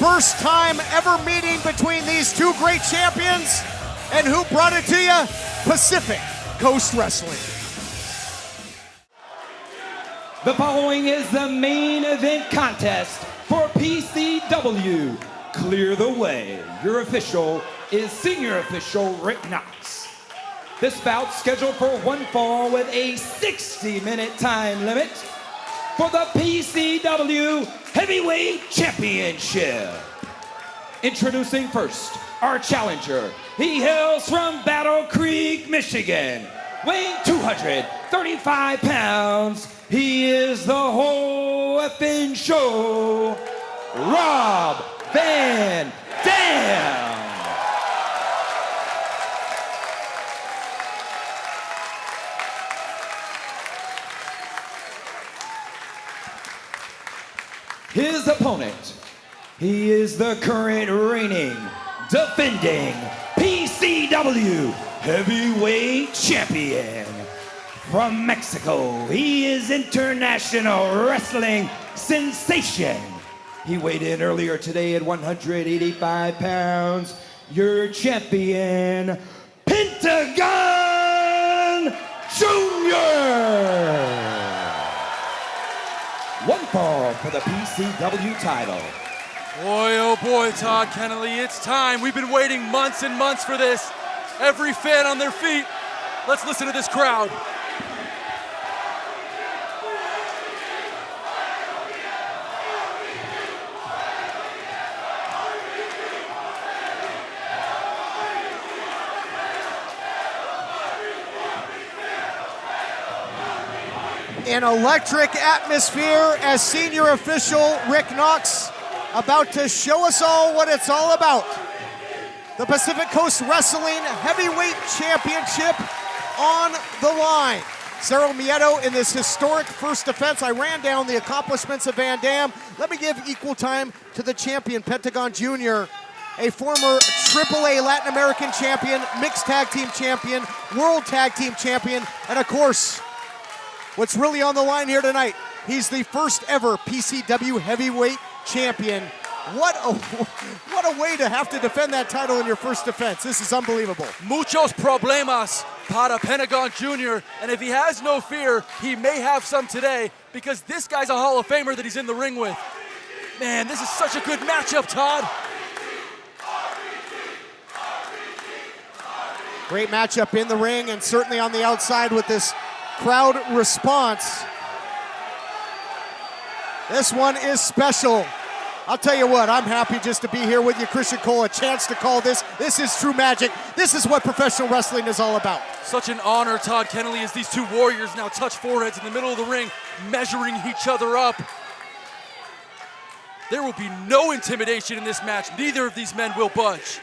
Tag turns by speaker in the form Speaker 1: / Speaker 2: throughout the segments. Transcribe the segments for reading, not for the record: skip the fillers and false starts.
Speaker 1: First time ever meeting between these two great champions. And who brought it to you? Pacific Coast Wrestling.
Speaker 2: The following is the main event contest for PCW. Clear the way. Your official is Senior Official Rick Knox. This bout scheduled for one fall with a 60-minute time limit for the PCW Heavyweight Championship. Introducing first, our challenger. He hails from Battle Creek, Michigan, weighing 235 pounds. He is the whole effing show, Rob Van Dam. His opponent, he is the current reigning, defending PCW Heavyweight Champion. From Mexico, he is international wrestling sensation. He weighed in earlier today at 185 pounds. Your champion, Pentagon Jr. One fall for the PCW title.
Speaker 3: Boy, oh boy, Todd Kennelly, it's time. We've been waiting months and months for this. Every fan on their feet. Let's listen to this crowd.
Speaker 1: An electric atmosphere as Senior Official Rick Knox about to show us all what it's all about. The Pacific Coast Wrestling Heavyweight Championship on the line. Cero Miedo in this historic first defense. I ran down the accomplishments of Van Dam. Let me give equal time to the champion, Pentagon Jr., a former AAA Latin American champion, mixed tag team champion, world tag team champion, and of course, what's really on the line here tonight, he's the first ever PCW Heavyweight Champion. What a way to have to defend that title in your first defense. This is unbelievable.
Speaker 3: Muchos problemas para Pentagon Jr., and if he has no fear, he may have some today because this guy's a Hall of Famer that he's in the ring with. Man, this is such a good matchup, Todd.
Speaker 1: Great matchup in the ring and certainly on the outside with this crowd response. This one is special. I'll tell you what, I'm happy just to be here with you, Christian Cole, a chance to call this. This is true magic. This is what professional wrestling is all about.
Speaker 3: Such an honor, Todd Kennelly, as these two warriors now touch foreheads in the middle of the ring, measuring each other up. There will be no intimidation in this match. Neither of these men will budge.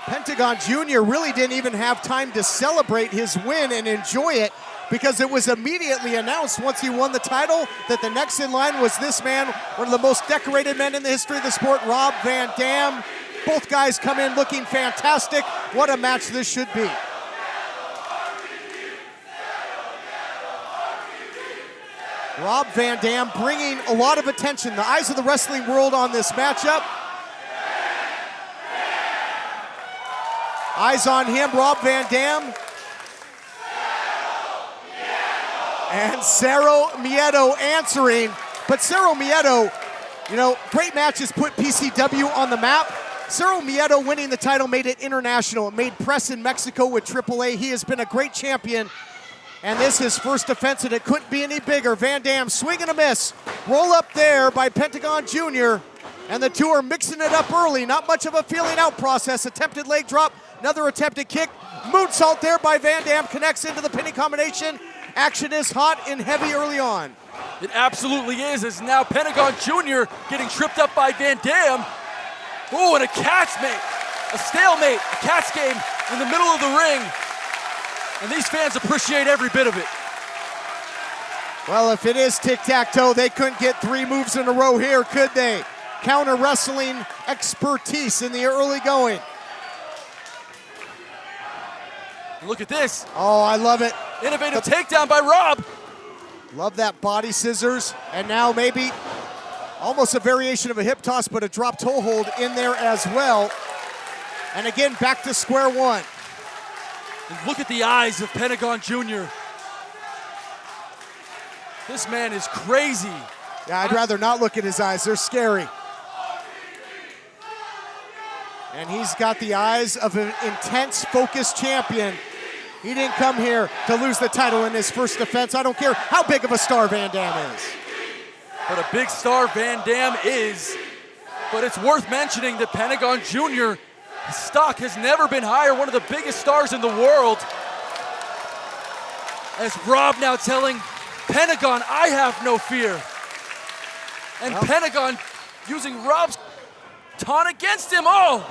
Speaker 1: Pentagon Jr. really didn't even have time to celebrate his win and enjoy it because it was immediately announced once he won the title that the next in line was this man, one of the most decorated men in the history of the sport, Rob Van Dam. Both guys come in looking fantastic. What a match this should be. Rob Van Dam bringing a lot of attention, the eyes of the wrestling world on this matchup. Eyes on him, Rob Van Dam. And Cero Miedo answering. But Cero Miedo, you know, great matches put PCW on the map. Cero Miedo winning the title made it international. It made press in Mexico with AAA. He has been a great champion. And this is his first defense, and it couldn't be any bigger. Van Dam swing and a miss. Roll up there by Pentagon Jr. And the two are mixing it up early. Not much of a feeling out process. Attempted leg drop. Another attempted kick. Moonsault there by Van Dam connects into the pinning combination. Action is hot and heavy early on.
Speaker 3: It absolutely is, as now Pentagon Jr. getting tripped up by Van Dam. Oh, and a cat's mate, a stalemate, a cat's game in the middle of the ring. And these fans appreciate every bit of it.
Speaker 1: Well, if it is tic-tac-toe, they couldn't get three moves in a row here, could they? Counter wrestling expertise in the early going.
Speaker 3: Look at this.
Speaker 1: Oh, I love it.
Speaker 3: Innovative takedown by Rob.
Speaker 1: Love that body scissors. And now maybe Almost a variation of a hip toss, but a drop toe hold in there as well. And again, back to square one.
Speaker 3: And look at the eyes of Pentagon Jr. This man is crazy.
Speaker 1: Yeah, I'd rather not look at his eyes. They're scary. And he's got the eyes of an intense, focused champion. He didn't come here to lose the title in his first defense. I don't care how big of a star Van Dam is.
Speaker 3: But a big star Van Dam is. But it's worth mentioning that Pentagon Jr., his stock has never been higher, one of the biggest stars in the world. As Rob now telling Pentagon, I have no fear. And Pentagon using Rob's taunt against him. Oh!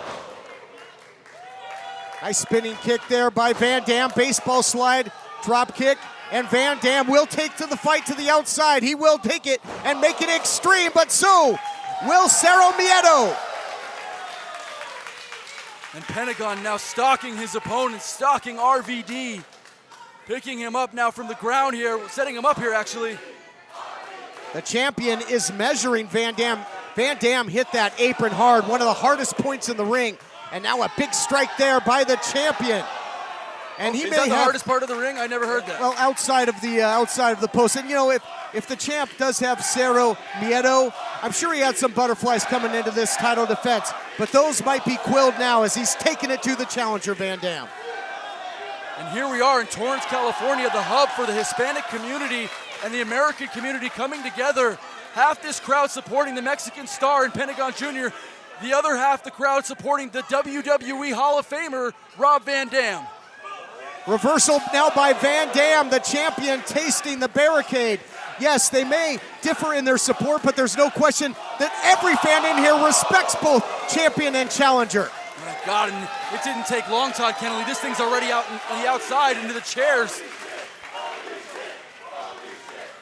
Speaker 1: Nice spinning kick there by Van Dam. Baseball slide, drop kick. And Van Dam will take to the fight to the outside. He will take it and make it extreme, but so will Cero Miedo.
Speaker 3: And Pentagon now stalking his opponent, stalking RVD. Picking him up now from the ground here, setting him up here actually.
Speaker 1: The champion is measuring Van Dam. Van Dam hit that apron hard, one of the hardest points in the ring. And now a big strike there by the champion. And he
Speaker 3: is
Speaker 1: may
Speaker 3: that the
Speaker 1: have,
Speaker 3: hardest part of the ring? I never heard that.
Speaker 1: well, outside of the post. And you know, if the champ does have Cero Miedo, I'm sure he had some butterflies coming into this title defense. But those might be quilled now as he's taking it to the challenger, Van Dam.
Speaker 3: And here we are in Torrance, California, the hub for the Hispanic community and the American community coming together. Half this crowd supporting the Mexican star in Pentagon Jr., the other half the crowd supporting the WWE Hall of Famer, Rob Van Dam.
Speaker 1: Reversal now by Van Dam, the champion tasting the barricade. Yes, they may differ in their support, but there's no question that every fan in here respects both champion and challenger.
Speaker 3: My God, and it didn't take long, Todd Kennelly. This thing's already out on the outside into the chairs.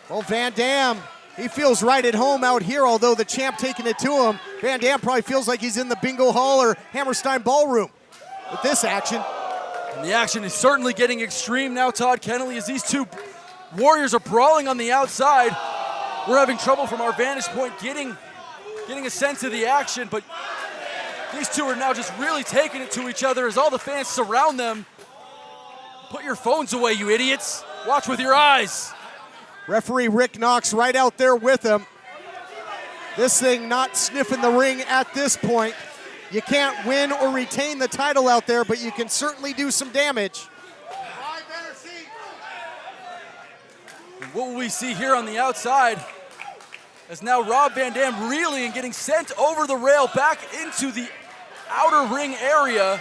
Speaker 1: Well, Van Dam, he feels right at home out here, although the champ taking it to him. Van Dam probably feels like he's in the bingo hall or Hammerstein Ballroom with this action.
Speaker 3: And the action is certainly getting extreme now, Todd Kennelly, as these two warriors are brawling on the outside. We're having trouble from our vantage point getting a sense of the action, but these two are now just really taking it to each other as all the fans surround them. Put your phones away, you idiots. Watch with your eyes.
Speaker 1: Referee Rick Knox right out there with him. This thing not sniffing the ring at this point. You can't win or retain the title out there, but you can certainly do some damage.
Speaker 3: And what will we see here on the outside? As now Rob Van Dam reeling and getting sent over the rail back into the outer ring area.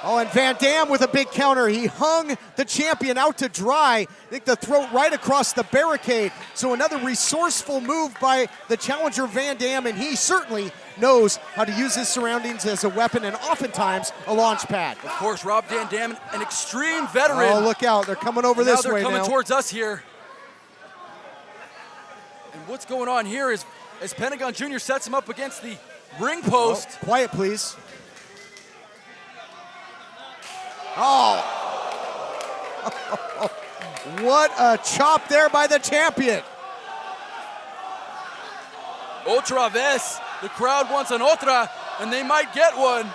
Speaker 1: Oh, and Van Dam with a big counter. He hung the champion out to dry. I think the throat right across the barricade. So another resourceful move by the challenger Van Dam, and he certainly knows how to use his surroundings as a weapon and oftentimes a launch pad.
Speaker 3: Of course, Rob Van Dam, an extreme veteran.
Speaker 1: Oh, look out. They're coming over this way now.
Speaker 3: They're coming towards us here. And what's going on here is as Pentagon Jr. sets him up against the ring post.
Speaker 1: Oh, quiet, please. Oh. What a chop there by the champion.
Speaker 3: Otra vez. The crowd wants an otra, and they might get one.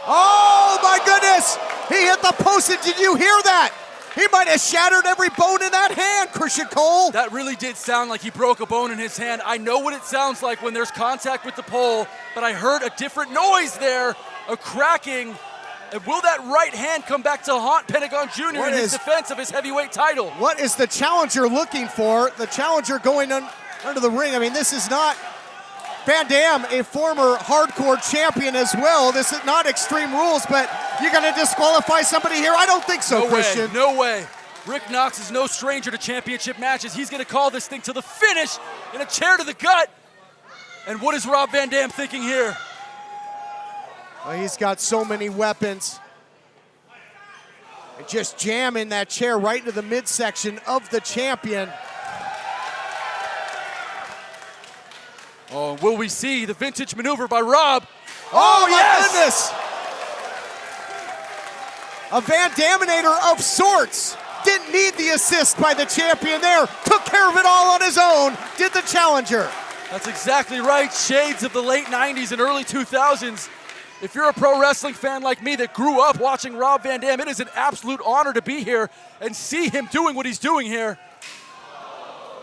Speaker 1: Oh, my goodness. He hit the post, and did you hear that? He might have shattered every bone in that hand, Christian Cole.
Speaker 3: That really did sound like he broke a bone in his hand. I know what it sounds like when there's contact with the pole, but I heard a different noise there, a cracking. And will that right hand come back to haunt Pentagon Jr. in his defense of his heavyweight title?
Speaker 1: What is the challenger looking for? The challenger going under the ring. I mean, this is not Van Dam, a former hardcore champion as well. This is not Extreme Rules, but you're going to disqualify somebody here? I don't think so,
Speaker 3: no
Speaker 1: Christian.
Speaker 3: Way, no way. Rick Knox is no stranger to championship matches. He's going to call this thing to the finish in a chair to the gut. And what is Rob Van Dam thinking here?
Speaker 1: Well, he's got so many weapons. And just jamming that chair right into the midsection of the champion.
Speaker 3: Oh, will we see the vintage maneuver by Rob?
Speaker 1: Oh,
Speaker 3: yes!
Speaker 1: My goodness! A Van Daminator of sorts. Didn't need the assist by the champion there. Took care of it all on his own, did the challenger.
Speaker 3: That's exactly right. Shades of the late 90s and early 2000s. If you're a pro wrestling fan like me that grew up watching Rob Van Dam, it is an absolute honor to be here and see him doing what he's doing here.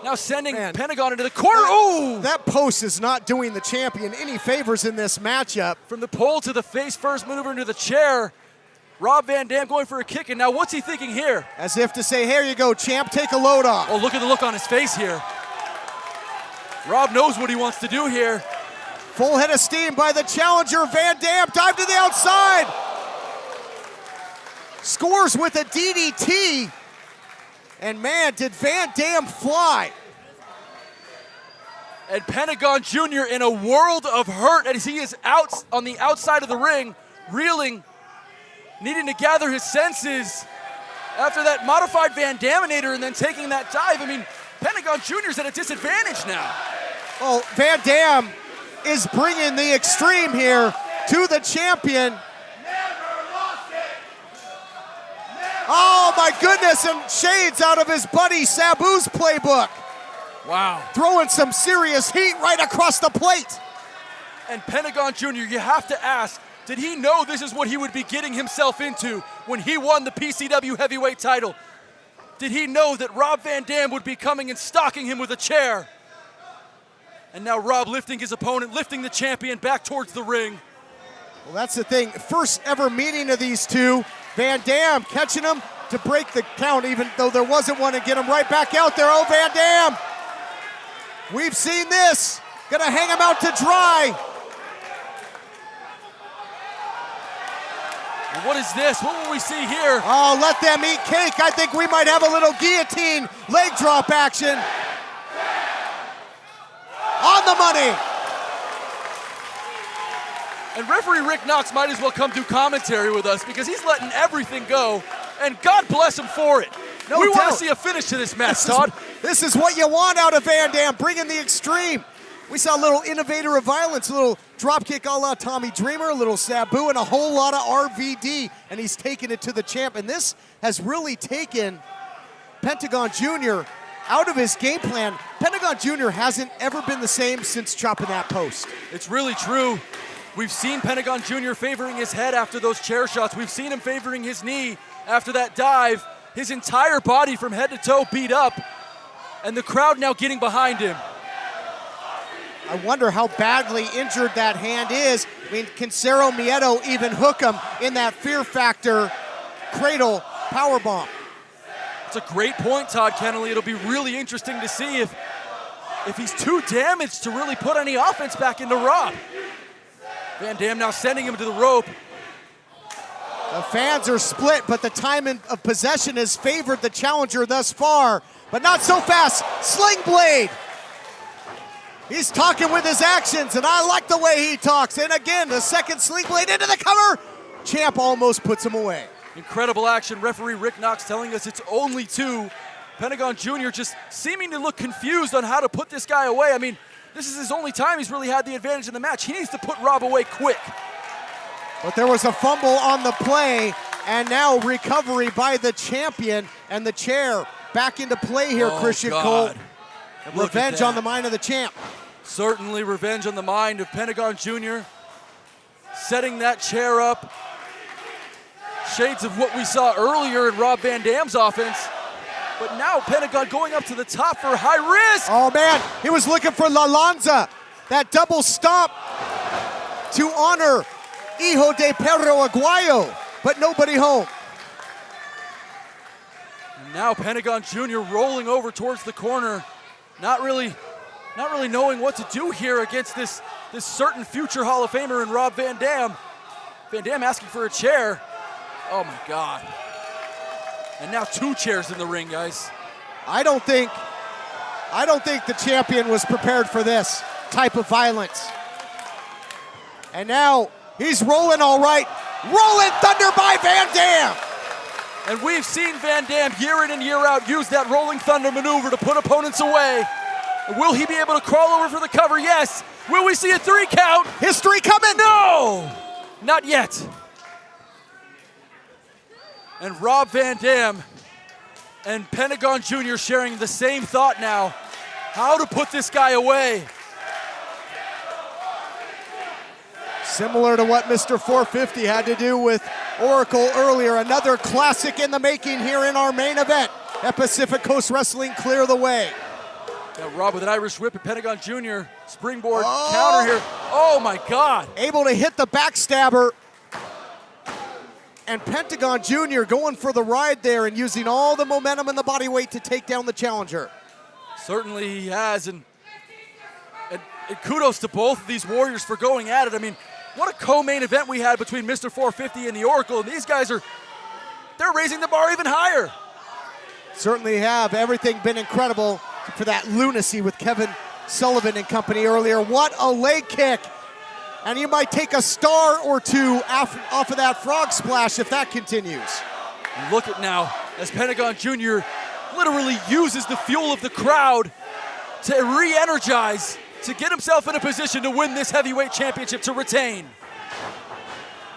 Speaker 3: Now sending Pentagon into the corner. Oh!
Speaker 1: That post is not doing the champion any favors in this matchup.
Speaker 3: From the pole to the face first maneuver into the chair. Rob Van Dam going for a kick, and now what's he thinking here?
Speaker 1: As if to say, here you go, champ, take a load off.
Speaker 3: Oh, look at the look on his face here. Rob knows what he wants to do here.
Speaker 1: Full head of steam by the challenger. Van Dam dive to the outside. Scores with a DDT. And man, did Van Dam fly.
Speaker 3: And Pentagon Jr. in a world of hurt as he is out on the outside of the ring, reeling, needing to gather his senses after that modified Van Daminator and then taking that dive. I mean, Pentagon Jr.'s at a disadvantage now.
Speaker 1: Well, Van Dam is bringing the extreme here to the champion. Oh my goodness, and shades out of his buddy Sabu's playbook.
Speaker 3: Wow.
Speaker 1: Throwing some serious heat right across the plate.
Speaker 3: And Pentagon Jr., you have to ask, did he know this is what he would be getting himself into when he won the PCW heavyweight title? Did he know that Rob Van Dam would be coming and stalking him with a chair? And now Rob lifting his opponent, lifting the champion back towards the ring.
Speaker 1: Well, that's the thing. First ever meeting of these two. Van Dam catching him to break the count, even though there wasn't one, and get him right back out there. Oh, Van Dam. We've seen this. Gonna hang him out to dry.
Speaker 3: And what is this? What will we see here?
Speaker 1: Oh, let them eat cake. I think we might have a little guillotine leg drop action. On the money.
Speaker 3: And referee Rick Knox might as well come do commentary with us because he's letting everything go, and God bless him for it.
Speaker 1: No
Speaker 3: we
Speaker 1: doubt.
Speaker 3: want to see a finish to this match, Todd.
Speaker 1: This is what you want out of Van Dam, bringing the extreme. We saw a little innovator of violence, a little dropkick a la Tommy Dreamer, a little Sabu, and a whole lot of RVD, and he's taking it to the champ. And this has really taken Pentagon Jr. out of his game plan. Pentagon Jr. hasn't ever been the same since chopping that post.
Speaker 3: It's really true. We've seen Pentagon Jr. favoring his head after those chair shots. We've seen him favoring his knee after that dive. His entire body from head to toe beat up, and the crowd now getting behind him.
Speaker 1: I wonder how badly injured that hand is. I mean, can Cero Miedo even hook him in that Fear Factor cradle powerbomb?
Speaker 3: It's a great point, Todd Kennelly. It'll be really interesting to see if he's too damaged to really put any offense back into Rob. Van Dam now sending him to the rope.
Speaker 1: The fans are split, but the time of possession has favored the challenger thus far, but not so fast. Sling Blade. He's talking with his actions, and I like the way he talks. And again, the second Sling Blade into the cover. Champ almost puts him away.
Speaker 3: Incredible action. Referee Rick Knox telling us it's only two. Pentagon Jr. just seeming to look confused on how to put this guy away. I mean, this is his only time he's really had the advantage in the match. He needs to put Rob away quick.
Speaker 1: But there was a fumble on the play, and now recovery by the champion, and the chair back into play here, Christian Cole. Revenge on the mind of the champ.
Speaker 3: Certainly revenge on the mind of Pentagon Jr. Setting that chair up. Shades of what we saw earlier in Rob Van Dam's offense. But now Pentagon going up to the top for high risk.
Speaker 1: Oh man, he was looking for La Lanza. That double stomp to honor Hijo de Perro Aguayo, but nobody home.
Speaker 3: And now Pentagon Jr. rolling over towards the corner. Not really knowing what to do here against this certain future Hall of Famer in Rob Van Dam. Van Dam asking for a chair. Oh my God. And now two chairs in the ring, guys.
Speaker 1: I don't think the champion was prepared for this type of violence. And now he's rolling all right. Rolling Thunder by Van Dam.
Speaker 3: And we've seen Van Dam year in and year out use that Rolling Thunder maneuver to put opponents away. Will he be able to crawl over for the cover? Yes. Will we see a 3 count?
Speaker 1: History coming?
Speaker 3: No, not yet. And Rob Van Dam And Pentagon Jr. sharing the same thought now. How to put this guy away.
Speaker 1: Similar to what Mr. 450 had to do with Oracle earlier. Another classic in the making here in our main event at Pacific Coast Wrestling. Clear the way.
Speaker 3: Got Rob with an Irish whip and Pentagon Jr. Springboard counter here. Oh my God.
Speaker 1: Able to hit the backstabber. And Pentagon Jr. going for the ride there and using all the momentum and the body weight to take down the challenger.
Speaker 3: Certainly he has, and kudos to both of these warriors for going at it. I mean, what a co-main event we had between Mr. 450 and the Oracle, and these guys they're raising the bar even higher.
Speaker 1: Certainly have. Everything been incredible for that lunacy with Kevin Sullivan and company earlier. What a leg kick. And you might take a star or two off of that frog splash if that continues.
Speaker 3: Look at now, as Pentagon Jr. literally uses the fuel of the crowd to re-energize, to get himself in a position to win this heavyweight championship, to retain.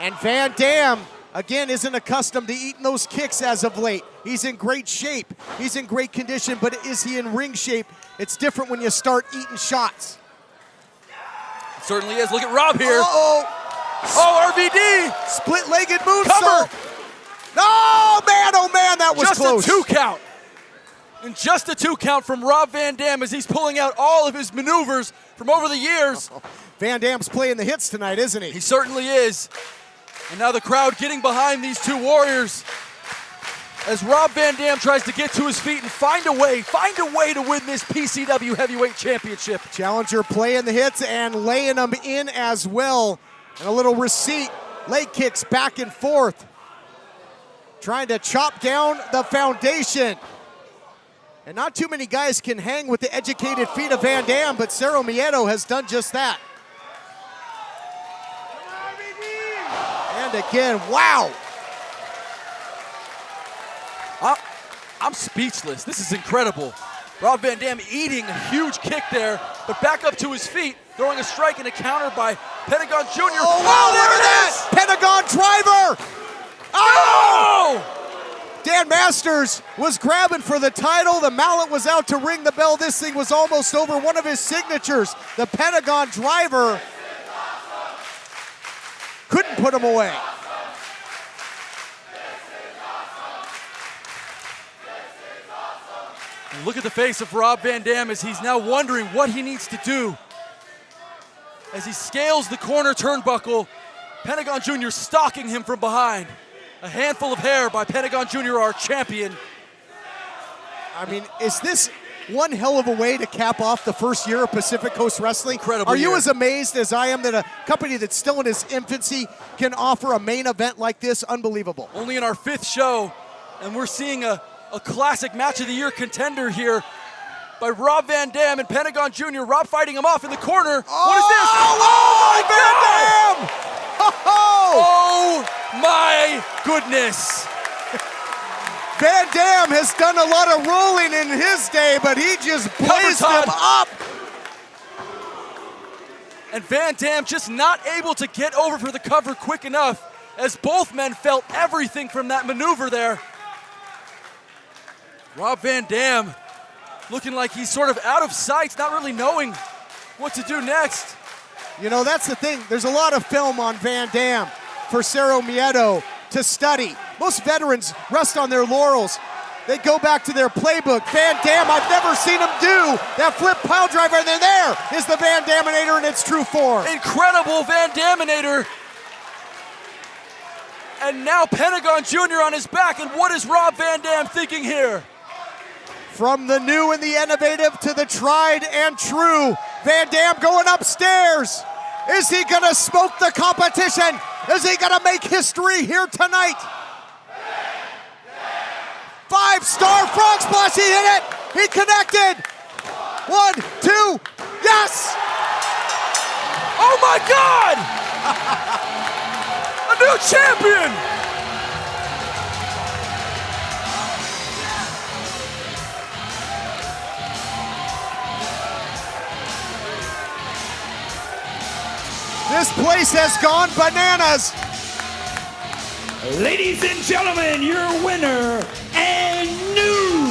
Speaker 1: And Van Dam, again, isn't accustomed to eating those kicks as of late. He's in great shape. He's in great condition, but is he in ring shape? It's different when you start eating shots.
Speaker 3: It certainly is. Look at Rob here.
Speaker 1: Uh-oh.
Speaker 3: Oh, RVD.
Speaker 1: Split-legged moonsault.
Speaker 3: Cover.
Speaker 1: Oh man, that was close.
Speaker 3: Just a 2 count. And just a 2 count from Rob Van Dam as he's pulling out all of his maneuvers from over the years.
Speaker 1: Van Dam's playing the hits tonight, isn't he?
Speaker 3: He certainly is. And now the crowd getting behind these two warriors as Rob Van Dam tries to get to his feet and find a way to win this PCW Heavyweight Championship.
Speaker 1: Challenger playing the hits and laying them in as well. And a little receipt, leg kicks back and forth. Trying to chop down the foundation. And not too many guys can hang with the educated feet of Van Dam, but Cero Miedo has done just that. And again, wow.
Speaker 3: I'm speechless. This is incredible. Rob Van Dam eating a huge kick there, but back up to his feet, throwing a strike and a counter by Pentagon Jr.
Speaker 1: Oh, wow,
Speaker 3: there
Speaker 1: look
Speaker 3: it
Speaker 1: at
Speaker 3: is!
Speaker 1: that! Pentagon driver!
Speaker 3: Oh!
Speaker 1: Dan Masters was grabbing for the title. The mallet was out to ring the bell. This thing was almost over. One of his signatures, the Pentagon driver, couldn't put him away.
Speaker 3: Look at the face of Rob Van Dam as he's now wondering what he needs to do. As he scales the corner turnbuckle, Pentagon Jr. stalking him from behind. A handful of hair by Pentagon Jr., our champion.
Speaker 1: I mean, is this one hell of a way to cap off the first year of Pacific Coast Wrestling?
Speaker 3: Incredible
Speaker 1: Are you
Speaker 3: year.
Speaker 1: as amazed as I am that a company that's still in its infancy can offer a main event like this? Unbelievable.
Speaker 3: Only in our 5th show, and we're seeing a classic match of the year contender here by Rob Van Dam and Pentagon Jr. Rob fighting him off in the corner. What is this?
Speaker 1: Oh, Van Dam!
Speaker 3: Oh my goodness.
Speaker 1: Van Dam has done a lot of rolling in his day, but he just blazed him up.
Speaker 3: And Van Dam just not able to get over for the cover quick enough as both men felt everything from that maneuver there. Rob Van Dam looking like he's sort of out of sight, not really knowing what to do next.
Speaker 1: You know, that's the thing. There's a lot of film on Van Dam for Cero Miedo to study. Most veterans rest on their laurels. They go back to their playbook. Van Dam, I've never seen him do that flip pile driver, and then there is the Van Daminator in its true form.
Speaker 3: Incredible Van Daminator. And now Pentagon Jr. on his back, and what is Rob Van Dam thinking here?
Speaker 1: From the new and the innovative to the tried and true, Van Dam going upstairs. Is he gonna smoke the competition? Is he gonna make history here tonight? 5-star frog splash, he hit it! He connected! 1, 2, yes!
Speaker 3: Oh my God! A new champion!
Speaker 1: This place has gone bananas.
Speaker 2: Ladies and gentlemen, your winner and new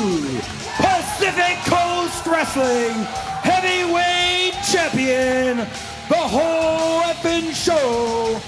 Speaker 2: Wrestling Heavyweight Champion, the whole effing show,